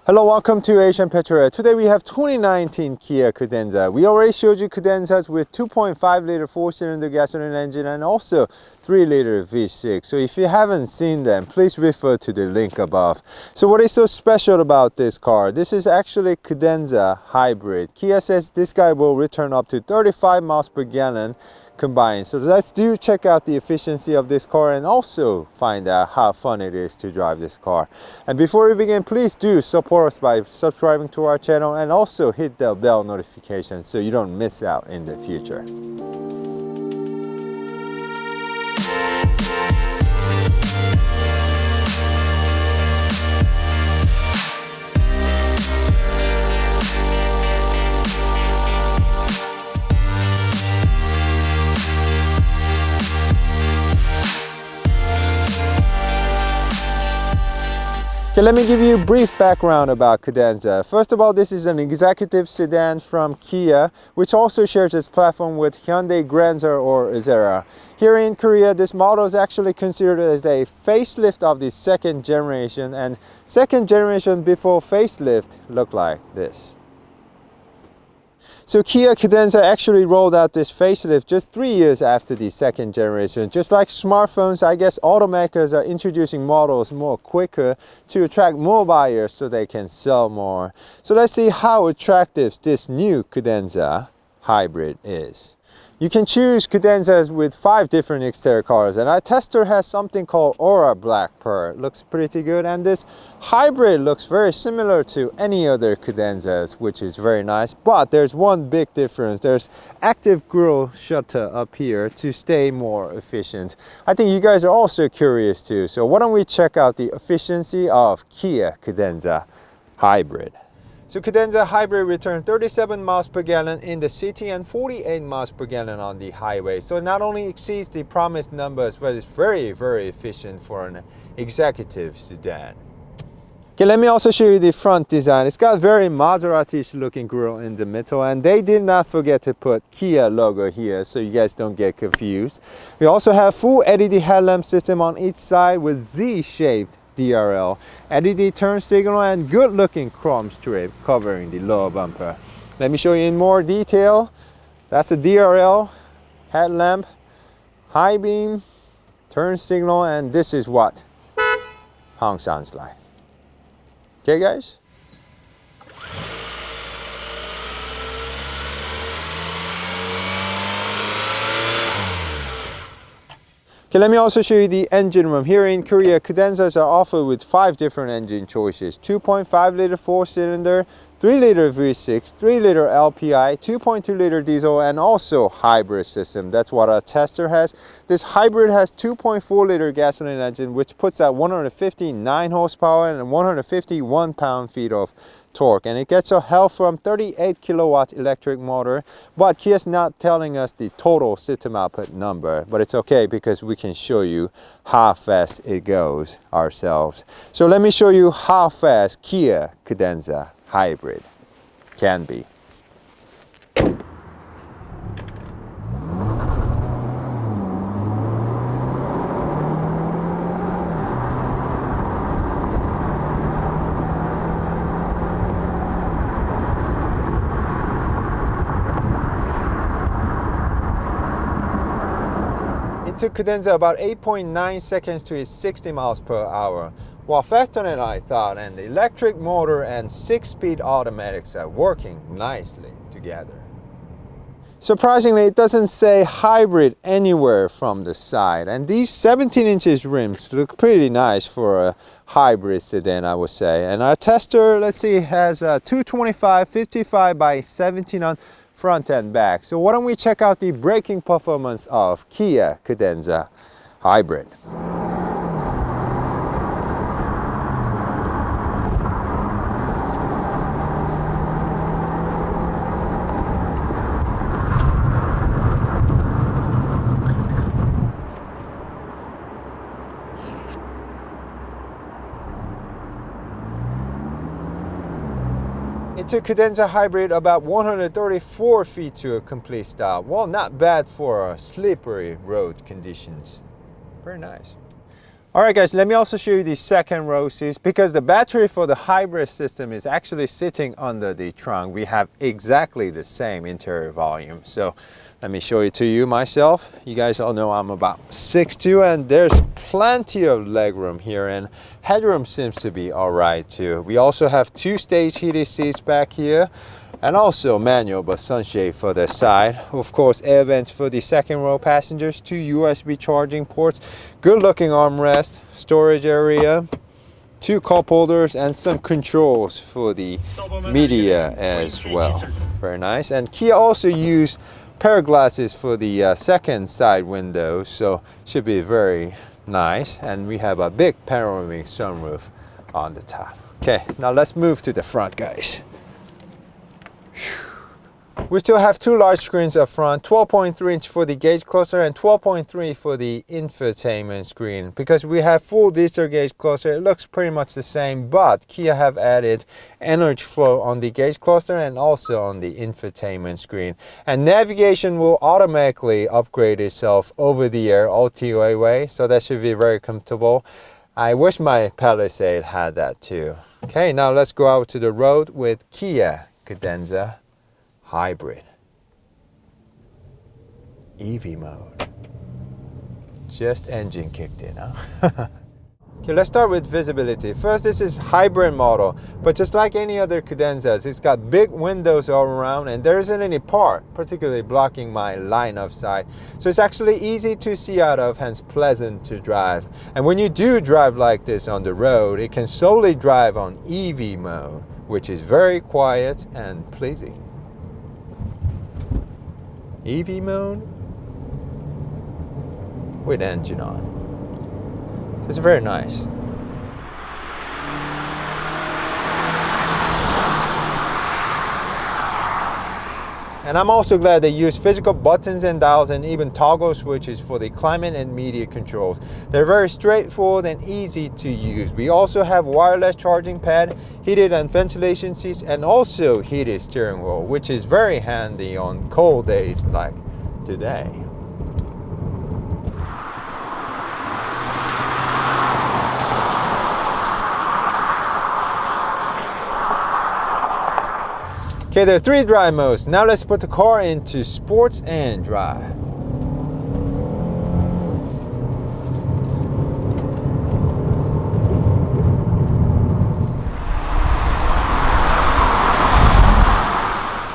Hello, welcome to Asian Petrol. Today we have 2019 Kia Cadenza. We already showed you Cadenzas with 2.5 liter 4-cylinder gasoline engine and also 3 liter V6. So if you haven't seen them, please refer to the link above. So what is so special about this car? This is actually Cadenza Hybrid. Kia says this guy will return up to 35 miles per gallon combined. So let's check out the efficiency of this car and also find out how fun it is to drive this car. And before we begin, please do support us by subscribing to our channel and also hit the bell notification so you don't miss out in the future. Okay, let me give you a brief background about Cadenza. First of all, this is an executive sedan from Kia, which also shares its platform with Hyundai Granza or Azera. Here in Korea, this model is actually considered as a facelift of the second generation, and second generation before facelift looked like this. So Kia Cadenza actually rolled out this facelift just 3 years after the second generation. Just like smartphones, I guess automakers are introducing models more quicker to attract more buyers so they can sell more. So let's see how attractive this new Cadenza Hybrid is. You can choose Cadenzas with 5 different exterior colors, and our tester has something called Aura Black Pearl. Looks pretty good, and this hybrid looks very similar to any other Cadenzas, which is very nice. But there's one big difference. There's active grille shutter up here to stay more efficient. I think you guys are also curious too. So why don't we check out the efficiency of Kia Cadenza Hybrid. So Cadenza Hybrid returned 37 miles per gallon in the city and 48 miles per gallon on the highway. So it not only exceeds the promised numbers, but it's very, very efficient for an executive sedan. Okay, let me also show you the front design. It's got very Maserati-ish looking grille in the middle, and they did not forget to put Kia logo here so you guys don't get confused. We also have full LED headlamp system on each side with Z-shaped DRL, LED turn signal, and good looking chrome strip covering the lower bumper. Let me show you in more detail. That's a DRL, headlamp, high beam, turn signal, and this is what Hong sounds like. Okay guys? Okay, let me also show you the engine room. Here in Korea, Cadenzas are offered with 5 different engine choices. 2.5 liter 4-cylinder, 3 liter V6, 3 liter LPI, 2.2 liter diesel, and also hybrid system. That's what our tester has. This hybrid has 2.4 liter gasoline engine, which puts out 159 horsepower and 151 pound-feet of torque, and it gets a help from 38 kilowatt electric motor, but Kia's not telling us the total system output number, but it's okay because we can show you how fast it goes ourselves. So let me show you how fast Kia Cadenza Hybrid can be. It took Cadenza about 8.9 seconds to hit 60 miles per hour. Well, faster than I thought, and the electric motor and 6-speed automatics are working nicely together. Surprisingly, it doesn't say hybrid anywhere from the side, and these 17 inches rims look pretty nice for a hybrid sedan, I would say. And our tester, let's see, has a 225 55 by 17 on front and back. So why don't we check out the braking performance of Kia Cadenza Hybrid. It took Cadenza Hybrid about 134 feet to a complete stop. Well, not bad for slippery road conditions. Very nice. Alright guys, let me also show you the second row seats, because the battery for the hybrid system is actually sitting under the trunk. We have exactly the same interior volume. So let me show it to you myself. You guys all know I'm about 6'2", and there's plenty of legroom here, and headroom seems to be alright too. We also have 2-stage heated seats back here, and also manual but sunshade for the side. Of course, air vents for the second row passengers, 2 USB charging ports, good looking armrest, storage area, 2 cup holders, and some controls for the media as well. Very nice. And Kia also used pair glasses for the second side window, so should be very nice. And we have a big panoramic sunroof on the top. Okay, now let's move to the front, guys. We still have 2 large screens up front, 12.3 inch for the gauge cluster and 12.3 for the infotainment screen. Because we have full digital gauge cluster, it looks pretty much the same, but Kia have added energy flow on the gauge cluster and also on the infotainment screen. And navigation will automatically upgrade itself over the air OTA way, so that should be very comfortable. I wish my Palisade had that too. Okay, now let's go out to the road with Kia Cadenza Hybrid. EV mode. Just engine kicked in, huh? Okay, let's start with visibility. First, this is hybrid model, but just like any other Cadenzas, it's got big windows all around, and there isn't any part particularly blocking my line of sight. So it's actually easy to see out of, hence pleasant to drive. And when you do drive like this on the road, it can solely drive on EV mode, which is very quiet and pleasing. EV mode with engine on. It's very nice. And I'm also glad they use physical buttons and dials and even toggle switches for the climate and media controls. They're very straightforward and easy to use. We also have wireless charging pad, heated and ventilation seats, and also heated steering wheel, which is very handy on cold days like today. Okay, there are 3 drive modes. Now let's put the car into sports and drive.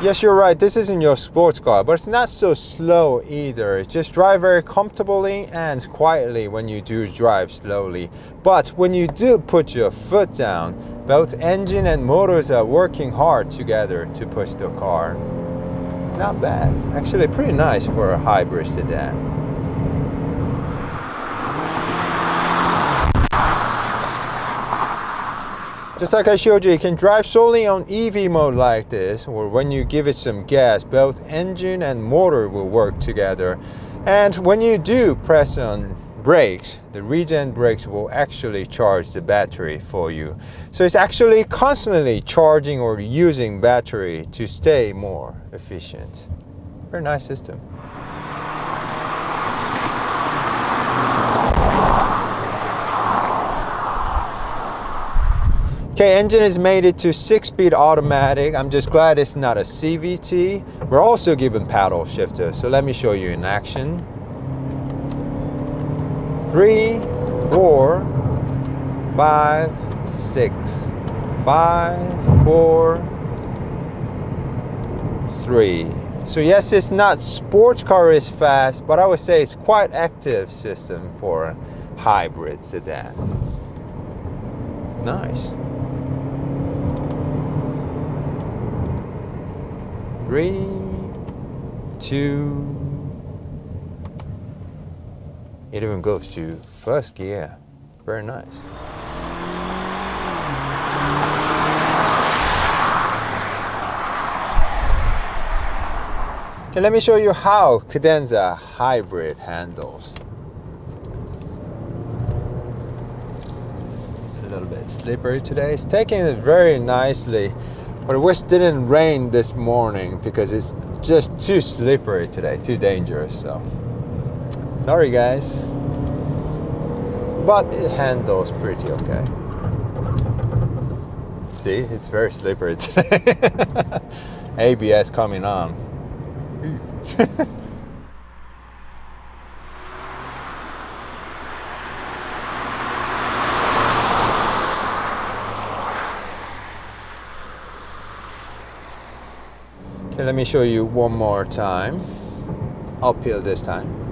Yes, you're right, this isn't your sports car, but it's not so slow either. It just drives very comfortably and quietly when you do drive slowly. But when you do put your foot down, both engine and motors are working hard together to push the car. It's not bad. Actually pretty nice for a hybrid sedan. Just like I showed you, you can drive solely on EV mode like this, or when you give it some gas, both engine and motor will work together. And when you do press on brakes, the regen brakes will actually charge the battery for you. So it's actually constantly charging or using battery to stay more efficient. Very nice system. Okay, engine is mated to 6-speed automatic. I'm just glad it's not a CVT. We're also given paddle shifter, so let me show you in action. 3, 4, 5, 6, 5, 4, 3. So yes, it's not sports car is fast, but I would say it's quite active system for a hybrid sedan. Nice. 3, 2. It even goes to first gear. Very nice. Okay, let me show you how Cadenza Hybrid handles. A little bit slippery today. It's taking it very nicely. But I wish it didn't rain this morning because it's just too slippery today, too dangerous. So, sorry guys. but it handles pretty okay. See, it's very slippery today. ABS coming on. Okay, let me show you one more time. Uphill this time.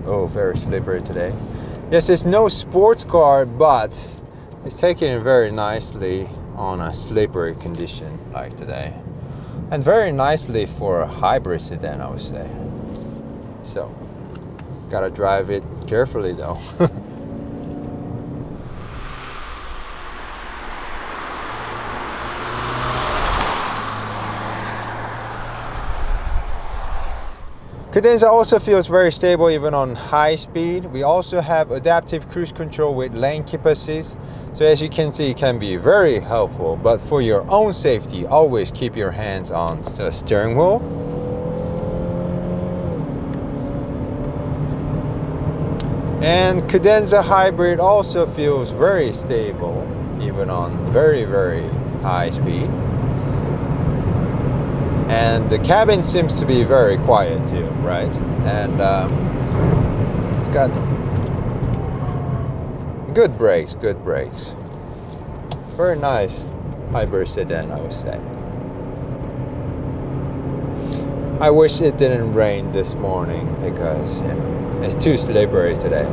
Oh, very slippery today. Yes, it's no sports car, but it's taking it very nicely on a slippery condition like today. And very nicely for a hybrid sedan, I would say. So, gotta drive it carefully though. Cadenza also feels very stable even on high speed. We also have adaptive cruise control with lane keep assist. So as you can see, it can be very helpful, but for your own safety, always keep your hands on the steering wheel. And Cadenza Hybrid also feels very stable even on very, very high speed. And the cabin seems to be very quiet too, right? And it's got good brakes, good brakes. Very nice hybrid sedan, I would say. I wish it didn't rain this morning because, you know, it's too slippery today.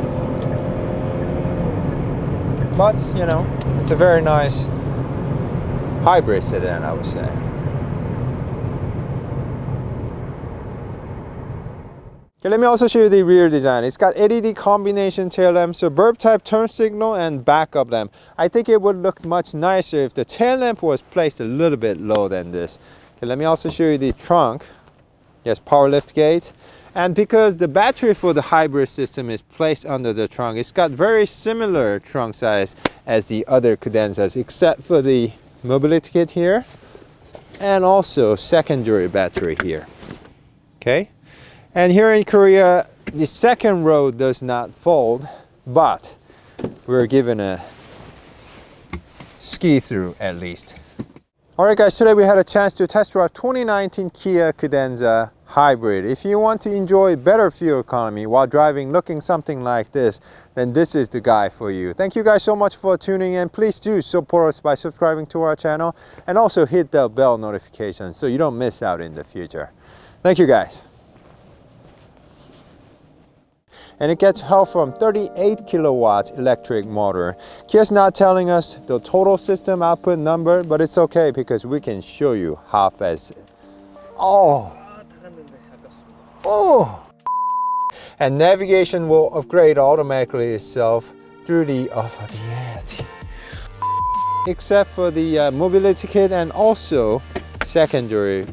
But, you know, it's a very nice hybrid sedan, I would say. Okay, let me also show you the rear design. It's got LED combination tail lamp, suburb type turn signal and backup lamp. I think it would look much nicer if the tail lamp was placed a little bit low than this. Okay, let me also show you the trunk. Yes, power lift gate. And because the battery for the hybrid system is placed under the trunk, it's got very similar trunk size as the other Cadenzas, except for the mobility kit here and also secondary battery here. Okay. And here in Korea, the second row does not fold, but we're given a ski through at least. Alright guys, today we had a chance to test drive 2019 Kia Cadenza Hybrid. If you want to enjoy better fuel economy while driving looking something like this, then this is the guy for you. Thank you guys so much for tuning in. Please do support us by subscribing to our channel and also hit the bell notification so you don't miss out in the future. Thank you guys. And it gets help from 38 kilowatts electric motor. Kia's not telling us the total system output number, but it's okay because we can show you how fast. Oh! And navigation will upgrade automatically itself through the except for the mobility kit and also secondary